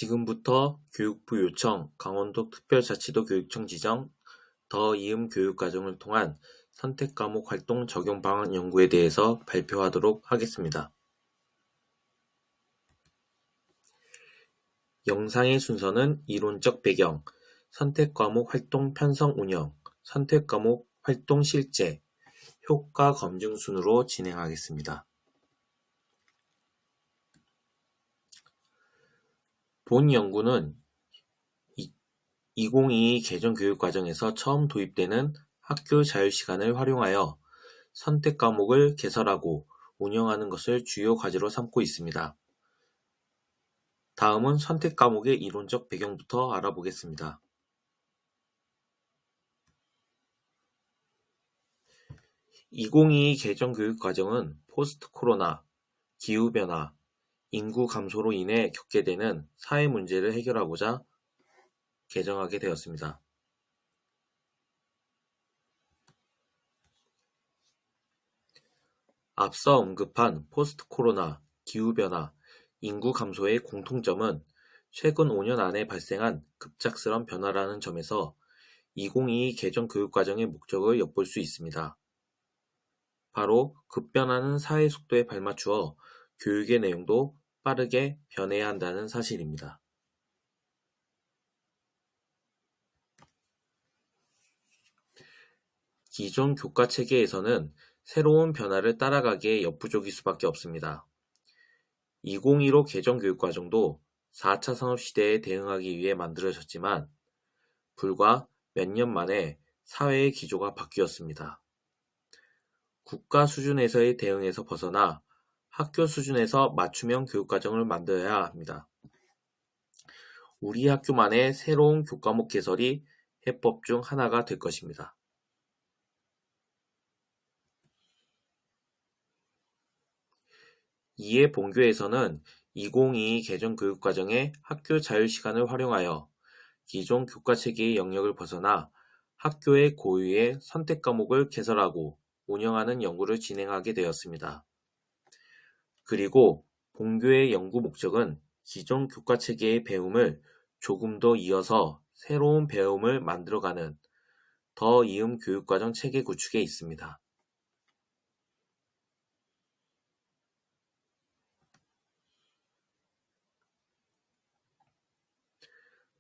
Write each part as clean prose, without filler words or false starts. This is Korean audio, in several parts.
지금부터 교육부 요청, 강원도 특별자치도 교육청 지정, 더 이음 교육과정을 통한 선택과목 활동 적용 방안 연구에 대해서 발표하도록 하겠습니다. 영상의 순서는 이론적 배경, 선택과목 활동 편성 운영, 선택과목 활동 실제, 효과 검증 순으로 진행하겠습니다. 본 연구는 2022 개정 교육과정에서 처음 도입되는 학교 자유시간을 활용하여 선택과목을 개설하고 운영하는 것을 주요 과제로 삼고 있습니다. 다음은 선택과목의 이론적 배경부터 알아보겠습니다. 2022 개정 교육과정은 포스트 코로나, 기후변화, 인구 감소로 인해 겪게 되는 사회 문제를 해결하고자 개정하게 되었습니다. 앞서 언급한 포스트 코로나, 기후변화, 인구 감소의 공통점은 최근 5년 안에 발생한 급작스런 변화라는 점에서 2022 개정 교육과정의 목적을 엿볼 수 있습니다. 바로 급변하는 사회 속도에 발맞추어 교육의 내용도 빠르게 변해야 한다는 사실입니다. 기존 교과 체계에서는 새로운 변화를 따라가기에 역부족일 수밖에 없습니다. 2015 개정 교육과정도 4차 산업시대에 대응하기 위해 만들어졌지만 불과 몇 년 만에 사회의 기조가 바뀌었습니다. 국가 수준에서의 대응에서 벗어나 학교 수준에서 맞춤형 교육과정을 만들어야 합니다. 우리 학교만의 새로운 교과목 개설이 해법 중 하나가 될 것입니다. 이에 본교에서는 2022 개정 교육과정의 학교 자유시간을 활용하여 기존 교과체계의 영역을 벗어나 학교의 고유의 선택과목을 개설하고 운영하는 연구를 진행하게 되었습니다. 그리고 본교의 연구 목적은 기존 교과체계의 배움을 조금 더 이어서 새로운 배움을 만들어가는 더 이음 교육과정 체계 구축에 있습니다.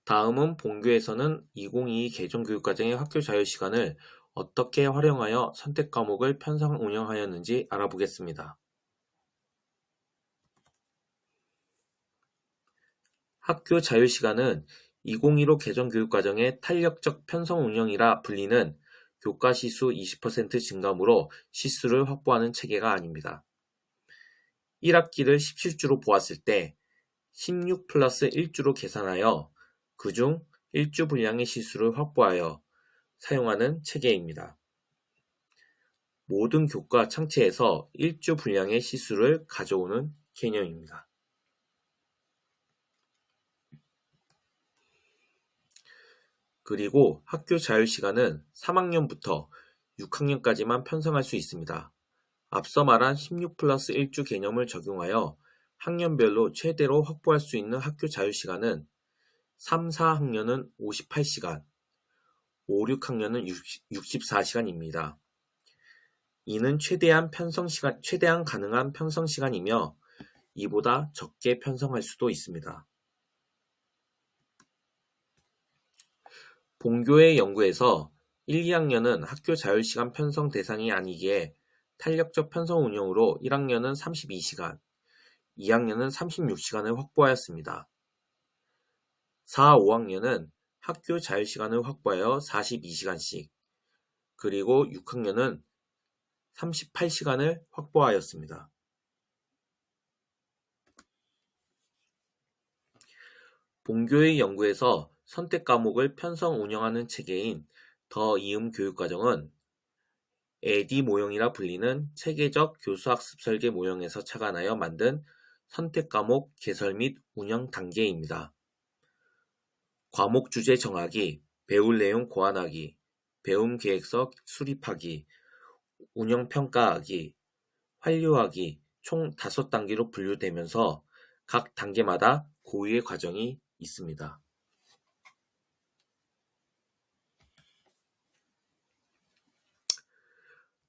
다음은 본교에서는 2022 개정 교육과정의 학교 자유시간을 어떻게 활용하여 선택과목을 편성 운영하였는지 알아보겠습니다. 학교 자유시간은 2015 개정 교육과정의 탄력적 편성 운영이라 불리는 교과 시수 20% 증가므로 시수를 확보하는 체계가 아닙니다. 1학기를 17주로 보았을 때 16 플러스 1주로 계산하여 그중 1주 분량의 시수를 확보하여 사용하는 체계입니다. 모든 교과 창체에서 1주 분량의 시수를 가져오는 개념입니다. 그리고 학교 자유시간은 3학년부터 6학년까지만 편성할 수 있습니다. 앞서 말한 16 플러스 1주 개념을 적용하여 학년별로 최대로 확보할 수 있는 학교 자유시간은 3, 4학년은 58시간, 5, 6학년은 64시간입니다. 이는 최대한 가능한 편성 시간이며 이보다 적게 편성할 수도 있습니다. 본교의 연구에서 1, 2학년은 학교 자유시간 편성 대상이 아니기에 탄력적 편성 운영으로 1학년은 32시간, 2학년은 36시간을 확보하였습니다. 4, 5학년은 학교 자유시간을 확보하여 42시간씩, 그리고 6학년은 38시간을 확보하였습니다. 본교의 연구에서 선택과목을 편성 운영하는 체계인 더 이음 교육과정은 에디 모형이라 불리는 체계적 교수학습 설계 모형에서 착안하여 만든 선택과목 개설 및 운영 단계입니다. 과목 주제 정하기, 배울 내용 고안하기, 배움 계획서 수립하기, 운영 평가하기, 완료하기 총 5단계로 분류되면서 각 단계마다 고유의 과정이 있습니다.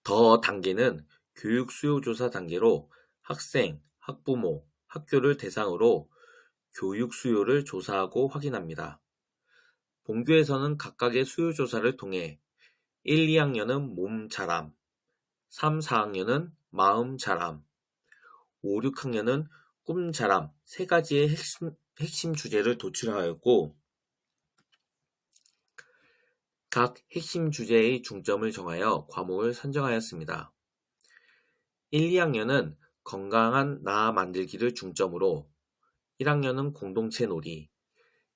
더 단계는 교육 수요 조사 단계로 학생, 학부모, 학교를 대상으로 교육 수요를 조사하고 확인합니다. 본교에서는 각각의 수요 조사를 통해 1, 2학년은 몸 자람, 3, 4학년은 마음 자람, 5, 6학년은 꿈 자람 세 가지의 핵심 주제를 도출하였고 각 핵심 주제의 중점을 정하여 과목을 선정하였습니다. 1, 2학년은 건강한 나 만들기를 중점으로 1학년은 공동체 놀이,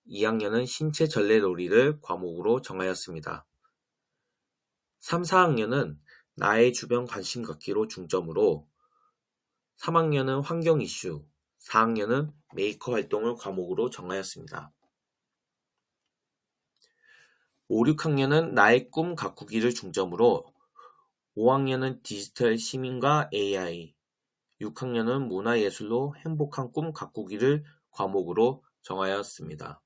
2학년은 신체 전래 놀이를 과목으로 정하였습니다. 3, 4학년은 나의 주변 관심 갖기로 중점으로 3학년은 환경 이슈, 4학년은 메이커 활동을 과목으로 정하였습니다. 5, 6학년은 나의 꿈 가꾸기를 중점으로 5학년은 디지털 시민과 AI, 6학년은 문화예술로 행복한 꿈 가꾸기를 과목으로 정하였습니다.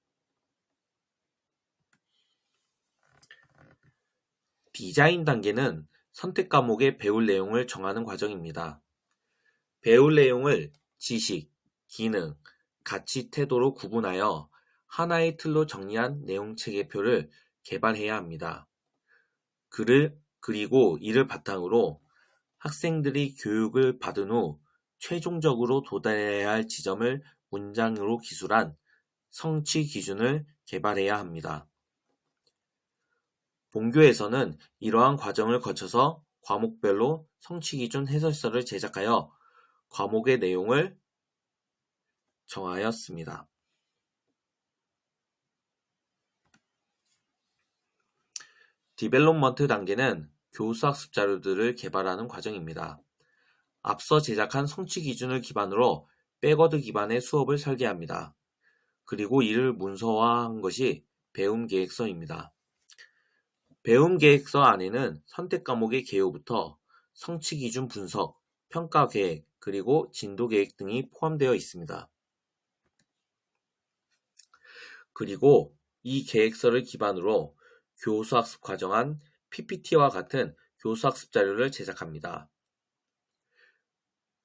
디자인 단계는 선택 과목의 배울 내용을 정하는 과정입니다. 배울 내용을 지식, 기능, 가치, 태도로 구분하여 하나의 틀로 정리한 내용 체계표를 개발해야 합니다. 그리고 이를 바탕으로 학생들이 교육을 받은 후 최종적으로 도달해야 할 지점을 문장으로 기술한 성취 기준을 개발해야 합니다. 본교에서는 이러한 과정을 거쳐서 과목별로 성취 기준 해설서를 제작하여 과목의 내용을 정하였습니다. 디벨롭먼트 단계는 교수학습 자료들을 개발하는 과정입니다. 앞서 제작한 성취 기준을 기반으로 백워드 기반의 수업을 설계합니다. 그리고 이를 문서화한 것이 배움 계획서입니다. 배움 계획서 안에는 선택 과목의 개요부터 성취 기준 분석, 평가 계획, 그리고 진도 계획 등이 포함되어 있습니다. 그리고 이 계획서를 기반으로 교수학습 과정안 PPT와 같은 교수학습 자료를 제작합니다.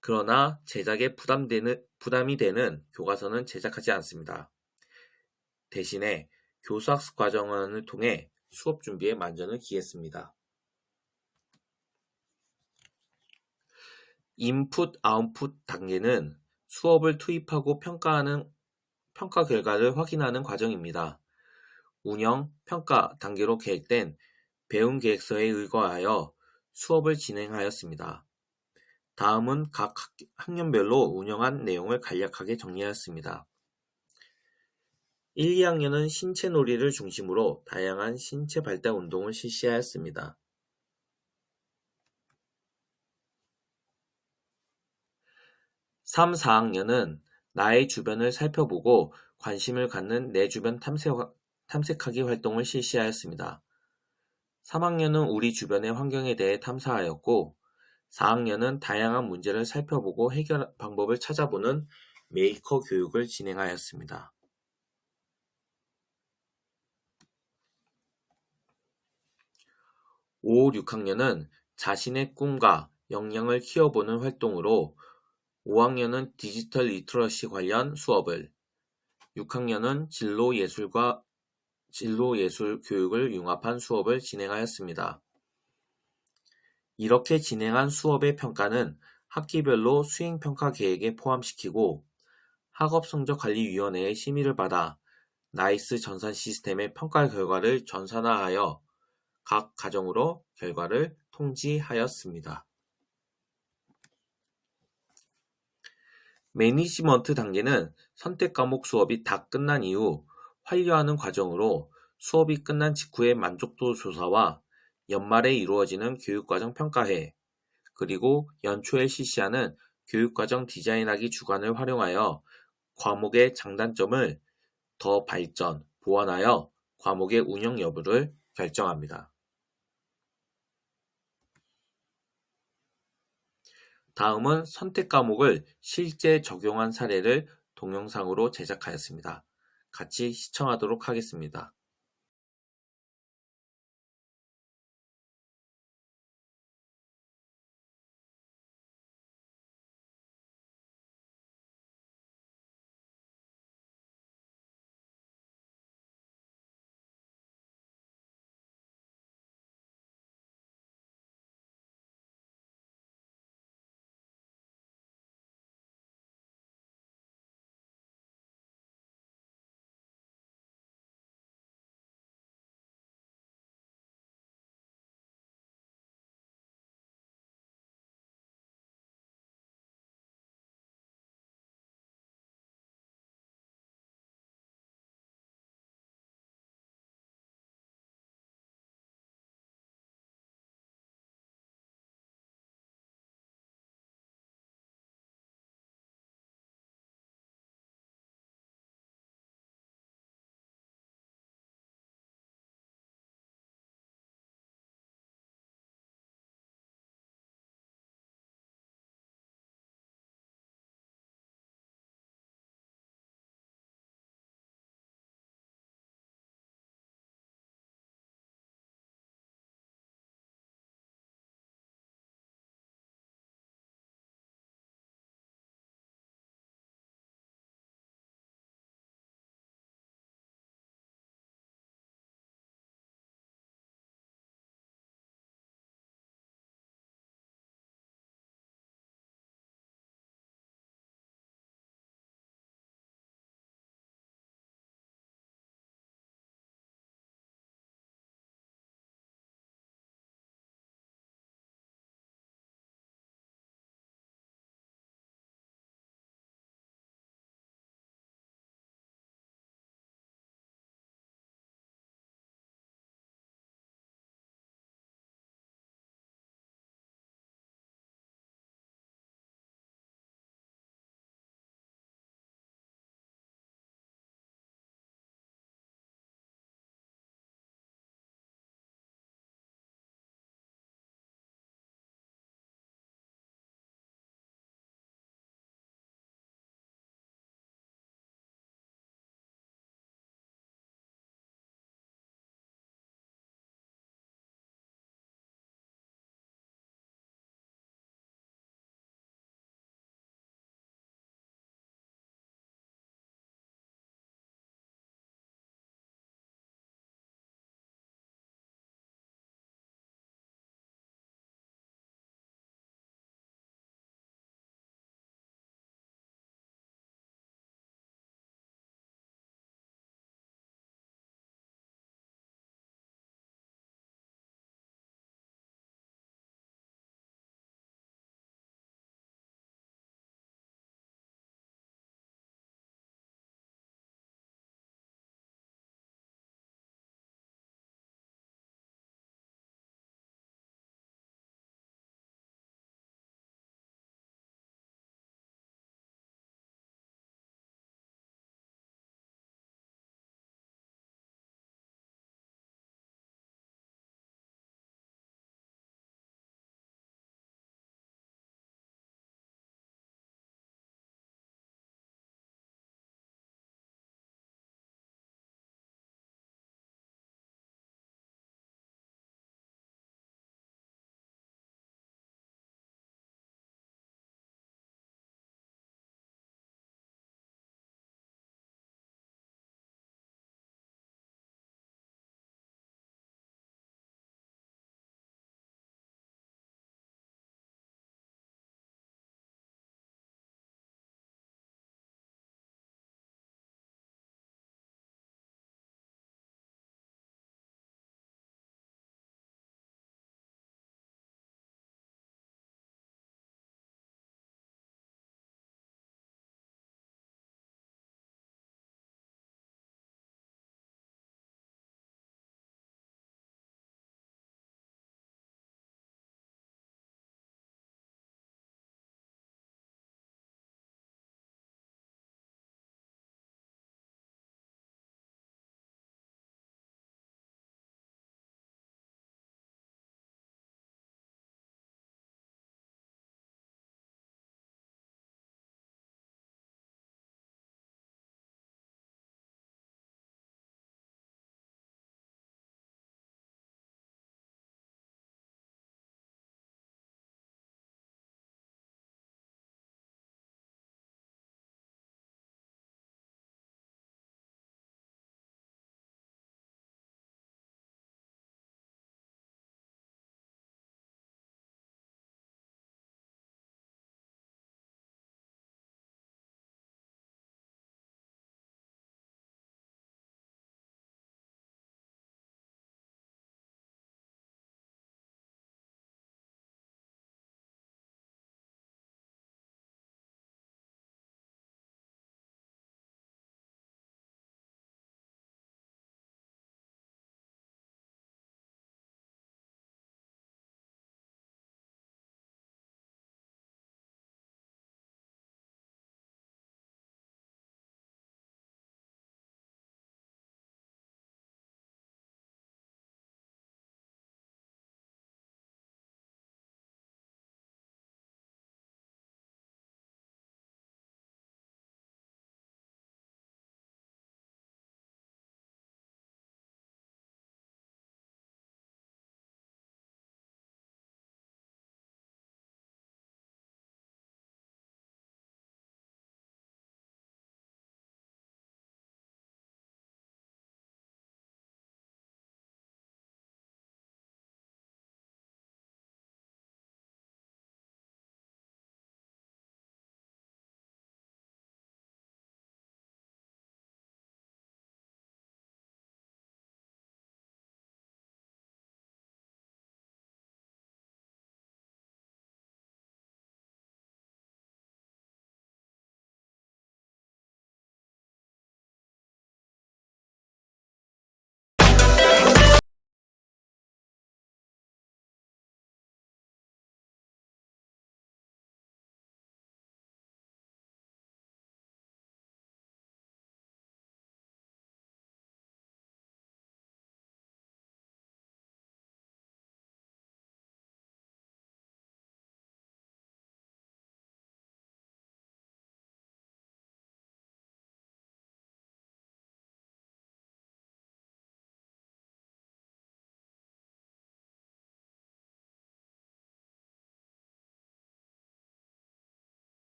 그러나 제작에 부담이 되는 교과서는 제작하지 않습니다. 대신에 교수학습 과정안을 통해 수업 준비에 만전을 기했습니다. 인풋, 아웃풋 단계는 수업을 투입하고 평가 결과를 확인하는 과정입니다. 운영, 평가 단계로 계획된 배움 계획서에 의거하여 수업을 진행하였습니다. 다음은 각 학년별로 운영한 내용을 간략하게 정리하였습니다. 1, 2학년은 신체 놀이를 중심으로 다양한 신체 발달 운동을 실시하였습니다. 3, 4학년은 나의 주변을 살펴보고 관심을 갖는 내 주변 탐색하기 활동을 실시하였습니다. 3학년은 우리 주변의 환경에 대해 탐사하였고 4학년은 다양한 문제를 살펴보고 해결 방법을 찾아보는 메이커 교육을 진행하였습니다. 5, 6학년은 자신의 꿈과 역량을 키워보는 활동으로 5학년은 디지털 리터러시 관련 수업을, 6학년은 진로 예술 교육을 융합한 수업을 진행하였습니다. 이렇게 진행한 수업의 평가는 학기별로 수행평가 계획에 포함시키고 학업성적관리위원회의 심의를 받아 나이스 전산 시스템의 평가 결과를 전산화하여 각 과정으로 결과를 통지하였습니다. 매니지먼트 단계는 선택 과목 수업이 다 끝난 이후 완료하는 과정으로 수업이 끝난 직후의 만족도 조사와 연말에 이루어지는 교육과정 평가회, 그리고 연초에 실시하는 교육과정 디자인하기 주간을 활용하여 과목의 장단점을 더 발전, 보완하여 과목의 운영 여부를 결정합니다. 다음은 선택 과목을 실제 적용한 사례를 동영상으로 제작하였습니다. 같이 시청하도록 하겠습니다.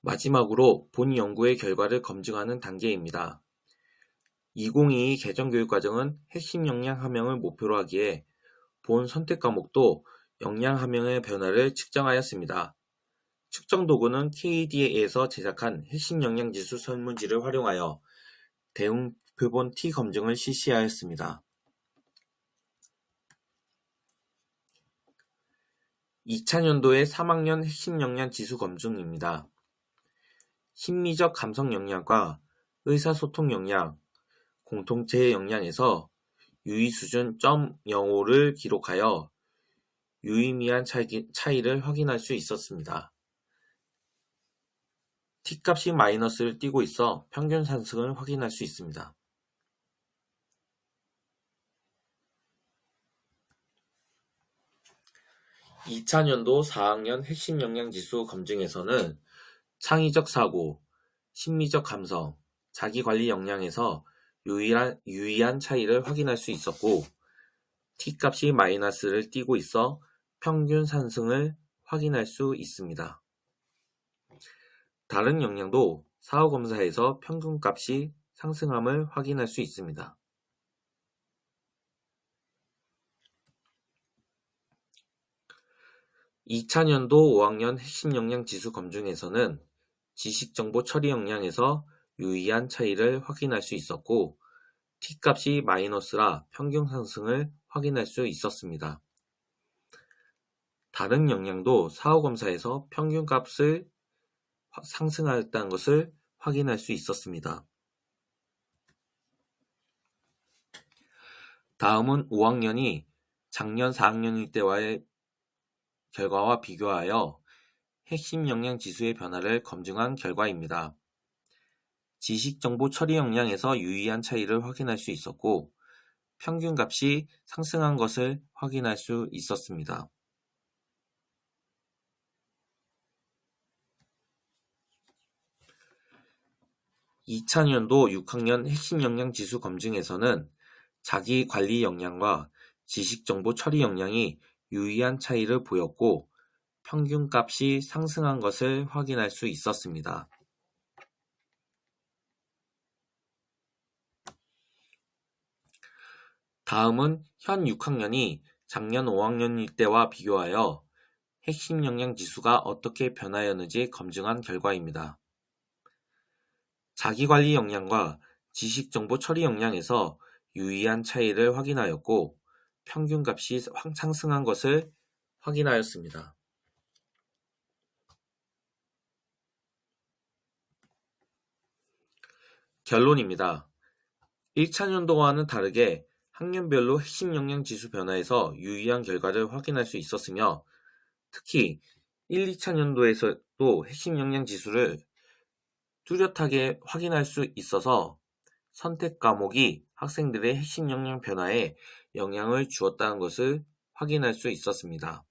마지막으로 본 연구의 결과를 검증하는 단계입니다. 2022 개정교육과정은 핵심 역량 함량을 목표로 하기에 본 선택 과목도 역량 함량의 변화를 측정하였습니다. 측정 도구는 KDA에서 제작한 핵심 역량 지수 설문지를 활용하여 대응 표본 T 검증을 실시하였습니다. 2000년도의 3학년 핵심 역량 지수 검증입니다. 심리적 감성 역량과 의사소통 역량, 공동체 역량에서 유의 수준 .05를 기록하여 유의미한 차이를 확인할 수 있었습니다. T값이 마이너스를 띠고 있어 평균 상승을 확인할 수 있습니다. (2000년도) 4학년 핵심 역량 지수 검증에서는 창의적 사고, 심리적 감성, 자기관리 역량에서 유의한 차이를 확인할 수 있었고 T값이 마이너스를 띠고 있어 평균 상승을 확인할 수 있습니다. 다른 역량도 사후검사에서 평균값이 상승함을 확인할 수 있습니다. 2000년도 5학년 핵심 역량 지수 검증에서는 지식정보 처리 역량에서 유의한 차이를 확인할 수 있었고 T값이 마이너스라 평균 상승을 확인할 수 있었습니다. 다른 역량도 사후검사에서 평균값을 상승하였다는 것을 확인할 수 있었습니다. 다음은 5학년이 작년 4학년일 때와의 결과와 비교하여 핵심 역량 지수의 변화를 검증한 결과입니다. 지식정보 처리 역량에서 유의한 차이를 확인할 수 있었고 평균값이 상승한 것을 확인할 수 있었습니다. (2000년도) 6학년 핵심 역량 지수 검증에서는 자기관리 역량과 지식정보 처리 역량이 유의한 차이를 보였고 평균값이 상승한 것을 확인할 수 있었습니다. 다음은 현 6학년이 작년 5학년일 때와 비교하여 핵심 역량 지수가 어떻게 변하였는지 검증한 결과입니다. 자기관리 역량과 지식정보 처리 역량에서 유의한 차이를 확인하였고 평균값이 상승한 것을 확인하였습니다. 결론입니다. 1차년도와는 다르게 학년별로 핵심 역량 지수 변화에서 유의한 결과를 확인할 수 있었으며 특히 1, 2차년도에서도 핵심 역량 지수를 뚜렷하게 확인할 수 있어서 선택 과목이 학생들의 핵심 역량 변화에 영향을 주었다는 것을 확인할 수 있었습니다.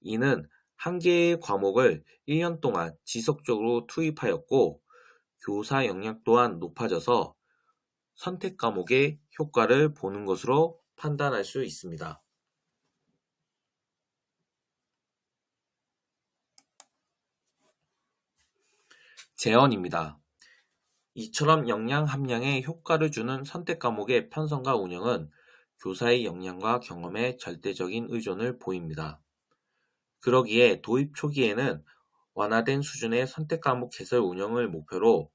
이는 한 개의 과목을 1년 동안 지속적으로 투입하였고 교사 역량 또한 높아져서 선택 과목의 효과를 보는 것으로 판단할 수 있습니다. 제언입니다. 이처럼 역량 함량에 효과를 주는 선택 과목의 편성과 운영은 교사의 역량과 경험에 절대적인 의존을 보입니다. 그러기에 도입 초기에는 완화된 수준의 선택 과목 개설 운영을 목표로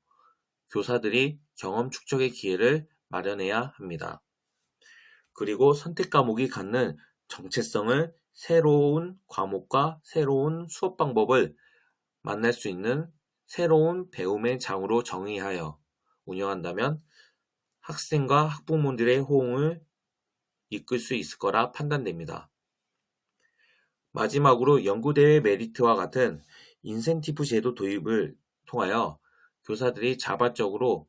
교사들이 경험 축적의 기회를 마련해야 합니다. 그리고 선택 과목이 갖는 정체성을 새로운 과목과 새로운 수업 방법을 만날 수 있는 새로운 배움의 장으로 정의하여 운영한다면 학생과 학부모들의 호응을 이끌 수 있을 거라 판단됩니다. 마지막으로 연구대회 메리트와 같은 인센티브 제도 도입을 통하여 교사들이 자발적으로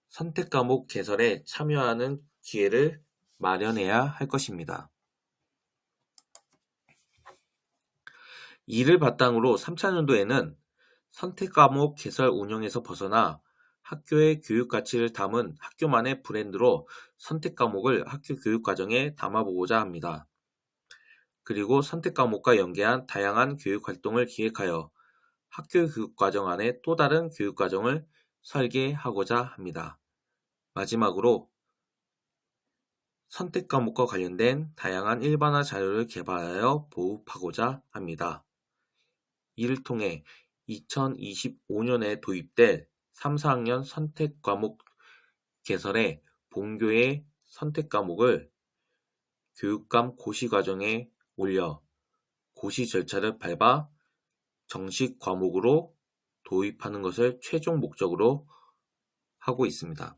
선택 과목 개설에 참여하는 기회를 마련해야 할 것입니다. 이를 바탕으로 3차년도에는 선택 과목 개설 운영에서 벗어나 학교의 교육 가치를 담은 학교만의 브랜드로 선택 과목을 학교 교육 과정에 담아보고자 합니다. 그리고 선택 과목과 연계한 다양한 교육 활동을 기획하여 학교 교육과정 안에 또 다른 교육과정을 설계하고자 합니다. 마지막으로 선택 과목과 관련된 다양한 일반화 자료를 개발하여 보급하고자 합니다. 이를 통해 2025년에 도입될 3, 4학년 선택 과목 개설의 본교의 선택 과목을 교육감 고시 과정에 올려 고시 절차를 밟아 정식 과목으로 도입하는 것을 최종 목적으로 하고 있습니다.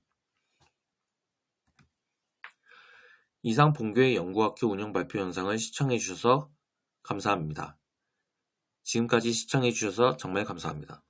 이상 본교의 연구학교 운영 발표 영상을 시청해 주셔서 감사합니다. 지금까지 시청해 주셔서 정말 감사합니다.